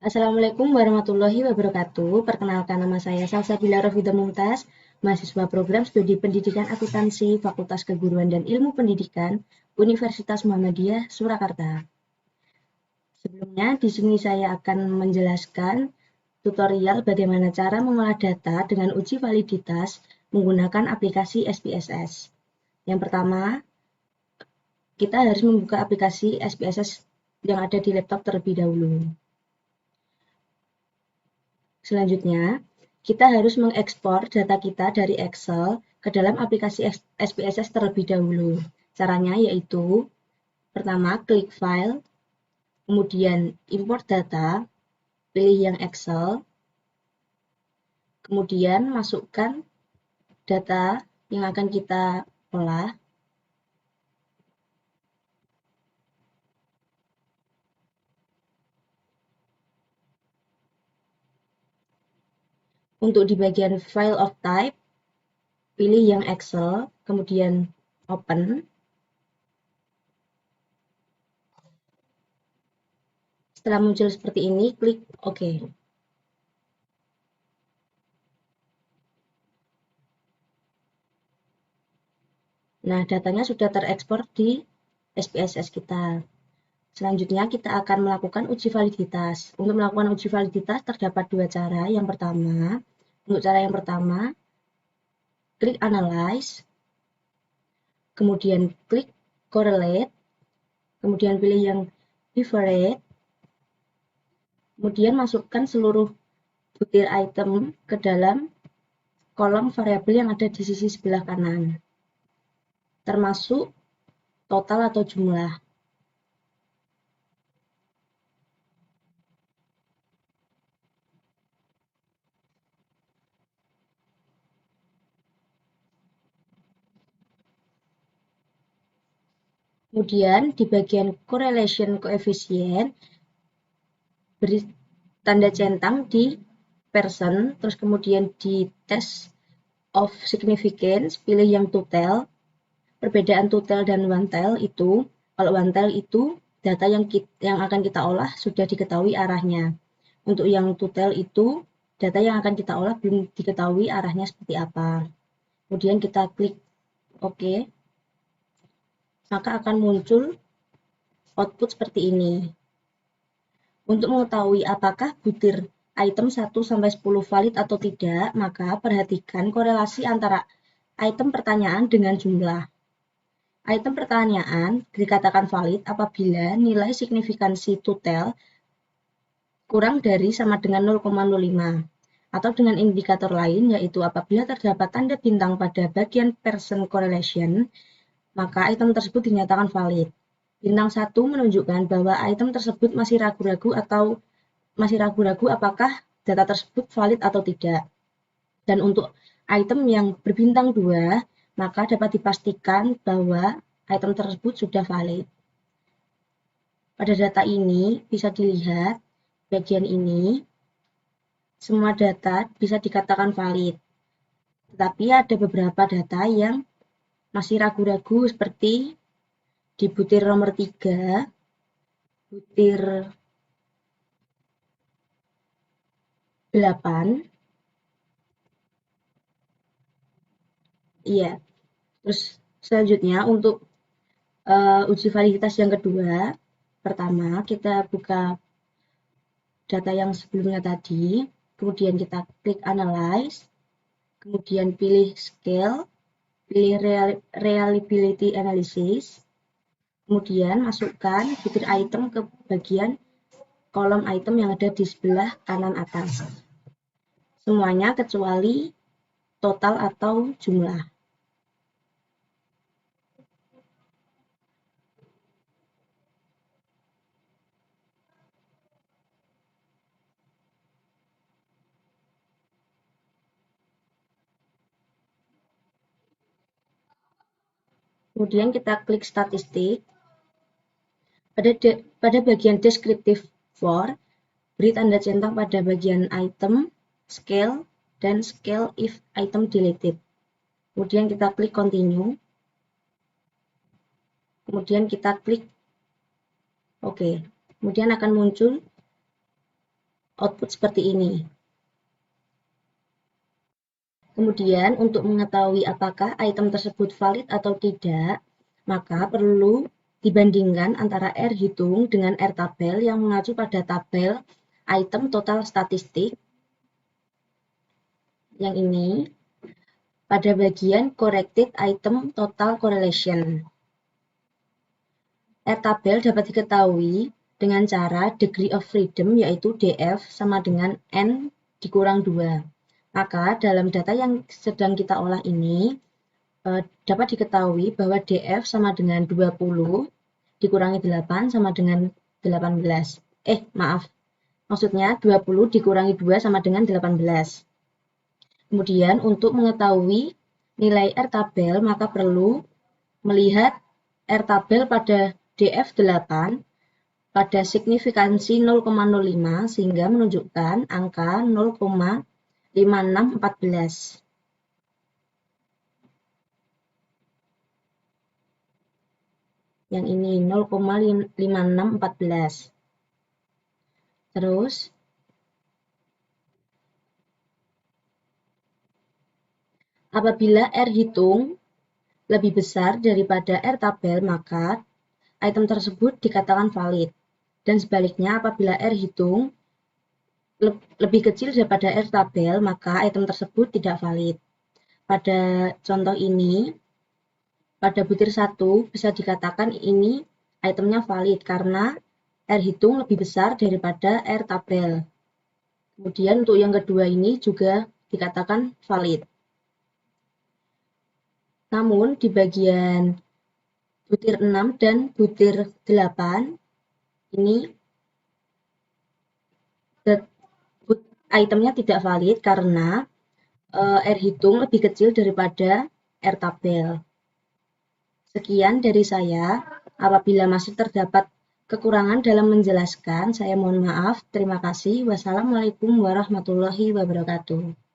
Assalamualaikum warahmatullahi wabarakatuh. Perkenalkan, nama saya Salsabila Rafida Mumtaz, mahasiswa program studi pendidikan akuntansi Fakultas Keguruan dan Ilmu Pendidikan Universitas Muhammadiyah Surakarta. Sebelumnya, di sini saya akan menjelaskan tutorial bagaimana cara mengolah data dengan uji validitas menggunakan aplikasi SPSS. Yang pertama, kita harus membuka aplikasi SPSS yang ada di laptop terlebih dahulu. Selanjutnya, kita harus mengekspor data kita dari Excel ke dalam aplikasi SPSS terlebih dahulu. Caranya yaitu, pertama klik File, kemudian Import Data, pilih yang Excel, kemudian masukkan data yang akan kita olah. Untuk di bagian File of Type, pilih yang Excel, kemudian Open. Setelah muncul seperti ini, klik OK. Nah, datanya sudah terekspor di SPSS kita. Selanjutnya, kita akan melakukan uji validitas. Untuk melakukan uji validitas, terdapat dua cara. Untuk cara yang pertama, klik Analyze, kemudian klik Correlate, kemudian pilih yang Evaluate, kemudian masukkan seluruh butir item ke dalam kolom variabel yang ada di sisi sebelah kanan, termasuk total atau jumlah. Kemudian di bagian correlation coefficient, beri tanda centang di person, terus kemudian di test of significance, pilih yang two-tail. Perbedaan two-tail dan one-tail itu, kalau one-tail itu data yang akan kita olah sudah diketahui arahnya. Untuk yang two-tail itu, data yang akan kita olah belum diketahui arahnya seperti apa. Kemudian kita klik OK, maka akan muncul output seperti ini. Untuk mengetahui apakah butir item 1-10 valid atau tidak, maka perhatikan korelasi antara item pertanyaan dengan jumlah. Item pertanyaan dikatakan valid apabila nilai signifikansi two-tail kurang dari sama dengan 0,05. Atau dengan indikator lain, yaitu apabila terdapat tanda bintang pada bagian person correlation, maka item tersebut dinyatakan valid. Bintang 1 menunjukkan bahwa item tersebut masih ragu-ragu apakah data tersebut valid atau tidak. Dan untuk item yang berbintang 2, maka dapat dipastikan bahwa item tersebut sudah valid. Pada data ini bisa dilihat bagian ini, semua data bisa dikatakan valid. Tetapi ada beberapa data yang masih ragu-ragu seperti di butir nomor 3, butir 8, iya. Terus selanjutnya untuk uji validitas yang kedua, pertama kita buka data yang sebelumnya tadi, kemudian kita klik Analyze, kemudian pilih Scale, pilih Reliability Analysis, kemudian masukkan butir item ke bagian kolom item yang ada di sebelah kanan atas. Semuanya kecuali total atau jumlah. Kemudian kita klik statistik. Pada bagian descriptive for, beri tanda centang pada bagian item, scale, dan scale if item deleted. Kemudian kita klik continue. Kemudian kita klik OK. Kemudian akan muncul output seperti ini. Kemudian untuk mengetahui apakah item tersebut valid atau tidak, maka perlu dibandingkan antara R hitung dengan R tabel yang mengacu pada tabel item total statistik yang ini pada bagian corrected item total correlation. R tabel dapat diketahui dengan cara degree of freedom yaitu DF sama dengan N dikurang 2. Maka dalam data yang sedang kita olah ini dapat diketahui bahwa DF sama dengan 20 dikurangi 8 sama dengan 18. Maksudnya 20 dikurangi 2 sama dengan 18. Kemudian untuk mengetahui nilai R tabel maka perlu melihat R tabel pada DF8 pada signifikansi 0,05 sehingga menunjukkan angka 0,5614. Yang ini 0,5614. Terus apabila R hitung lebih besar daripada R tabel, maka item tersebut dikatakan valid. Dan sebaliknya, apabila R hitung lebih kecil daripada R tabel, maka item tersebut tidak valid. Pada contoh ini, pada butir 1 bisa dikatakan ini itemnya valid karena R hitung lebih besar daripada R tabel. Kemudian untuk yang kedua ini juga dikatakan valid. Namun di bagian butir 6 dan butir 8 ini itemnya tidak valid karena R hitung lebih kecil daripada R tabel. Sekian dari saya. Apabila masih terdapat kekurangan dalam menjelaskan, saya mohon maaf. Terima kasih. Wassalamualaikum warahmatullahi wabarakatuh.